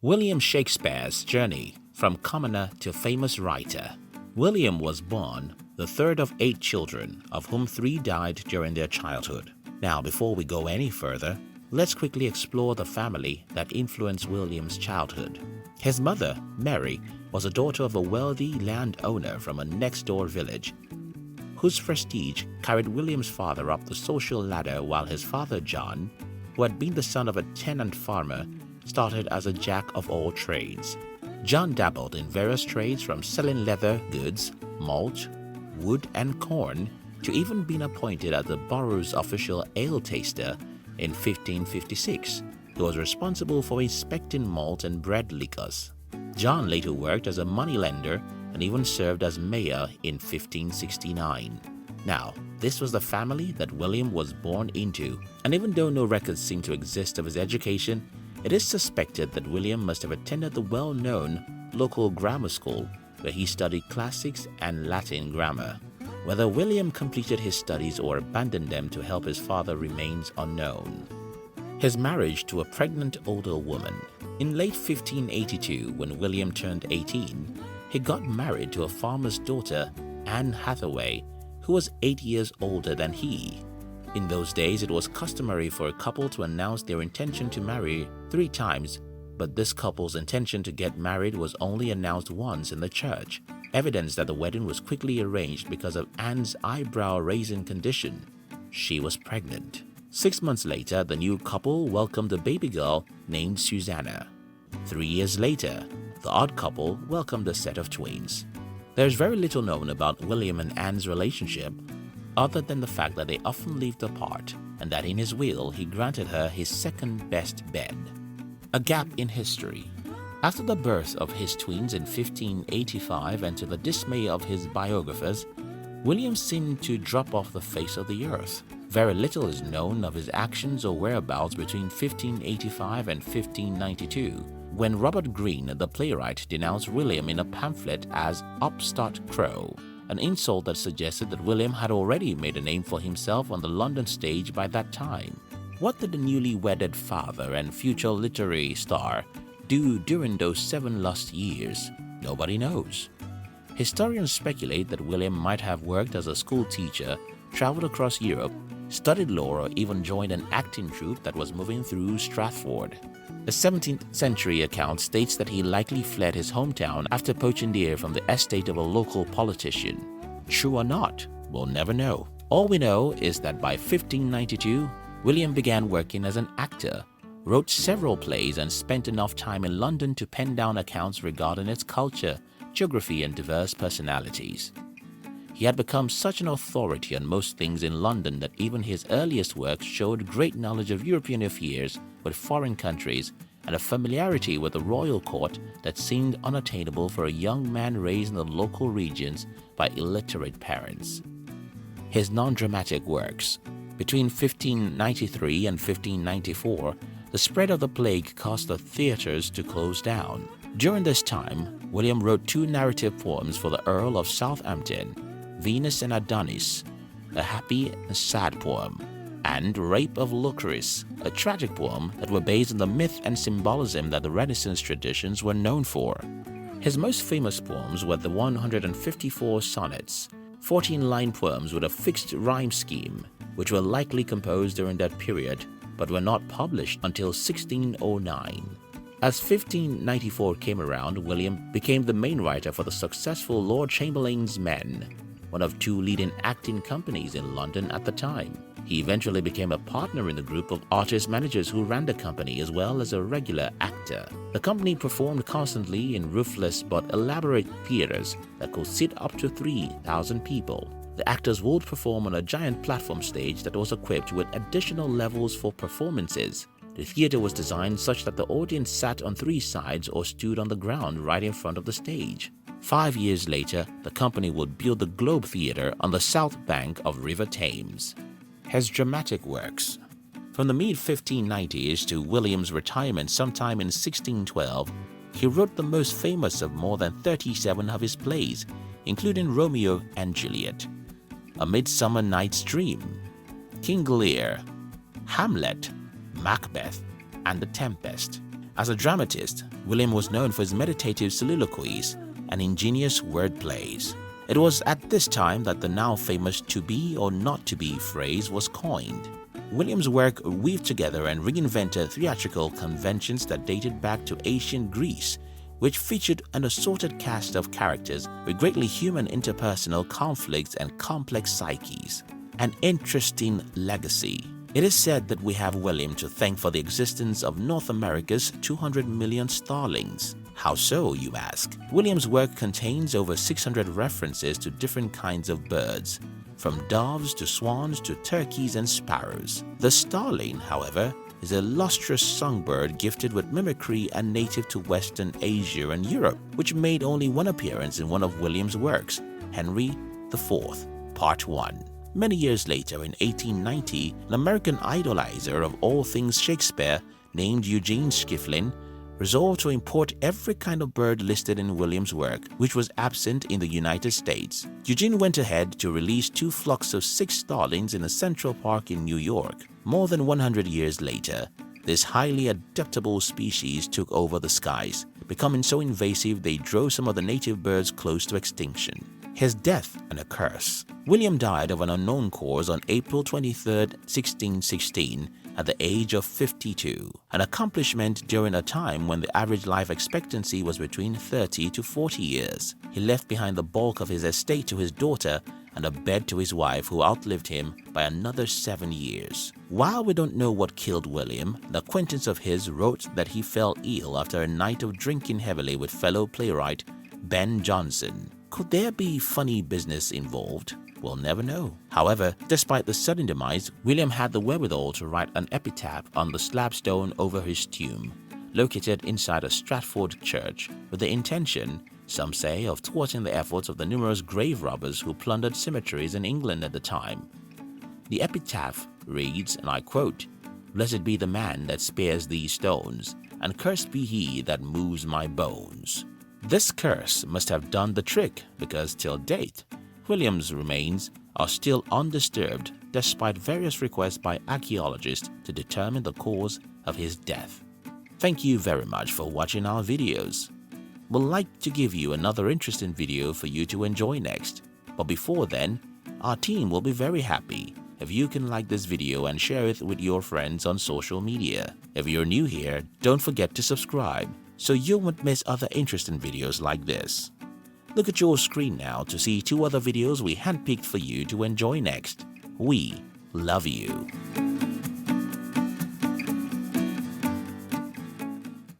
William Shakespeare's journey from commoner to famous writer. William was born the third of 8 children, of whom 3 died during their childhood. Now, before we go any further, let's quickly explore the family that influenced William's childhood. His mother, Mary, was a daughter of a wealthy landowner from a next-door village, whose prestige carried William's father up the social ladder, while his father, John, who had been the son of a tenant farmer, started as a jack of all trades. John dabbled in various trades, from selling leather goods, malt, wood and corn, to even being appointed as the borough's official ale taster in 1556. He was responsible for inspecting malt and bread liquors. John later worked as a moneylender and even served as mayor in 1569. Now, this was the family that William was born into, and even though no records seem to exist of his education, it is suspected that William must have attended the well-known local grammar school, where he studied classics and Latin grammar. Whether William completed his studies or abandoned them to help his father remains unknown. His marriage to a pregnant older woman. In late 1582, when William turned 18, he got married to a farmer's daughter, Anne Hathaway, who was 8 years older than he. In those days, it was customary for a couple to announce their intention to marry 3 times, but this couple's intention to get married was only announced once in the church, evidence that the wedding was quickly arranged because of Anne's eyebrow-raising condition. She was pregnant. 6 months later, the new couple welcomed a baby girl named Susanna. 3 years later, the odd couple welcomed a set of twins. There is very little known about William and Anne's relationship, other than the fact that they often lived apart, and that in his will he granted her his second-best bed. A gap in history. After the birth of his twins in 1585, and to the dismay of his biographers, William seemed to drop off the face of the earth. Very little is known of his actions or whereabouts between 1585 and 1592, when Robert Greene, the playwright, denounced William in a pamphlet as "upstart crow," an insult that suggested that William had already made a name for himself on the London stage by that time. What did the newly wedded father and future literary star do during those 7 lost years? Nobody knows. Historians speculate that William might have worked as a school teacher, traveled across Europe, studied law, or even joined an acting troupe that was moving through Stratford. A 17th century account states that he likely fled his hometown after poaching deer from the estate of a local politician. True or not, we'll never know. All we know is that by 1592, William began working as an actor, wrote several plays, and spent enough time in London to pen down accounts regarding its culture, geography, and diverse personalities. He had become such an authority on most things in London that even his earliest works showed great knowledge of European affairs with foreign countries and a familiarity with the royal court that seemed unattainable for a young man raised in the local regions by illiterate parents. His non-dramatic works. Between 1593 and 1594, the spread of the plague caused the theatres to close down. During this time, William wrote 2 narrative poems for the Earl of Southampton, Venus and Adonis, a happy and sad poem, and Rape of Lucrece, a tragic poem that were based on the myth and symbolism that the Renaissance traditions were known for. His most famous poems were the 154 sonnets, 14-line poems with a fixed rhyme scheme, which were likely composed during that period, but were not published until 1609. As 1594 came around, William became the main writer for the successful Lord Chamberlain's Men, one of 2 leading acting companies in London at the time. He eventually became a partner in the group of artist-managers who ran the company, as well as a regular actor. The company performed constantly in roofless but elaborate theaters that could sit up to 3,000 people. The actors would perform on a giant platform stage that was equipped with additional levels for performances. The theater was designed such that the audience sat on 3 sides or stood on the ground right in front of the stage. 5 years later, the company would build the Globe Theatre on the south bank of River Thames. His dramatic works. From the mid-1590s to William's retirement sometime in 1612, he wrote the most famous of more than 37 of his plays, including Romeo and Juliet, A Midsummer Night's Dream, King Lear, Hamlet, Macbeth, and The Tempest. As a dramatist, William was known for his meditative soliloquies and ingenious word plays. It was at this time that the now famous "to be or not to be" phrase was coined. William's work weaved together and reinvented theatrical conventions that dated back to ancient Greece, which featured an assorted cast of characters with greatly human interpersonal conflicts and complex psyches. An interesting legacy. It is said that we have William to thank for the existence of North America's 200 million starlings. How so, you ask? William's work contains over 600 references to different kinds of birds, from doves to swans to turkeys and sparrows. The starling, however, is a lustrous songbird gifted with mimicry and native to Western Asia and Europe, which made only one appearance in one of William's works, Henry IV, Part 1. Many years later, in 1890, an American idolizer of all things Shakespeare, named Eugene Schieffelin, resolved to import every kind of bird listed in William's work, which was absent in the United States. Eugene went ahead to release 2 flocks of 6 starlings in a Central Park in New York. More than 100 years later, this highly adaptable species took over the skies, becoming so invasive they drove some of the native birds close to extinction. His death and a curse. William died of an unknown cause on April 23, 1616, at the age of 52, an accomplishment during a time when the average life expectancy was between 30 to 40 years. He left behind the bulk of his estate to his daughter and a bed to his wife, who outlived him by another 7 years. While we don't know what killed William, an acquaintance of his wrote that he fell ill after a night of drinking heavily with fellow playwright Ben Jonson. Could there be funny business involved? We'll never know. However, despite the sudden demise, William had the wherewithal to write an epitaph on the slabstone over his tomb, located inside a Stratford church, with the intention, some say, of thwarting the efforts of the numerous grave robbers who plundered cemeteries in England at the time. The epitaph reads, and I quote, "Blessed be the man that spares these stones, and cursed be he that moves my bones." This curse must have done the trick, because till date, William's remains are still undisturbed despite various requests by archaeologists to determine the cause of his death. Thank you very much for watching our videos. We'd like to give you another interesting video for you to enjoy next, but before then, our team will be very happy if you can like this video and share it with your friends on social media. If you're new here, don't forget to subscribe so you won't miss other interesting videos like this. Look at your screen now to see 2 other videos we handpicked for you to enjoy next. We love you.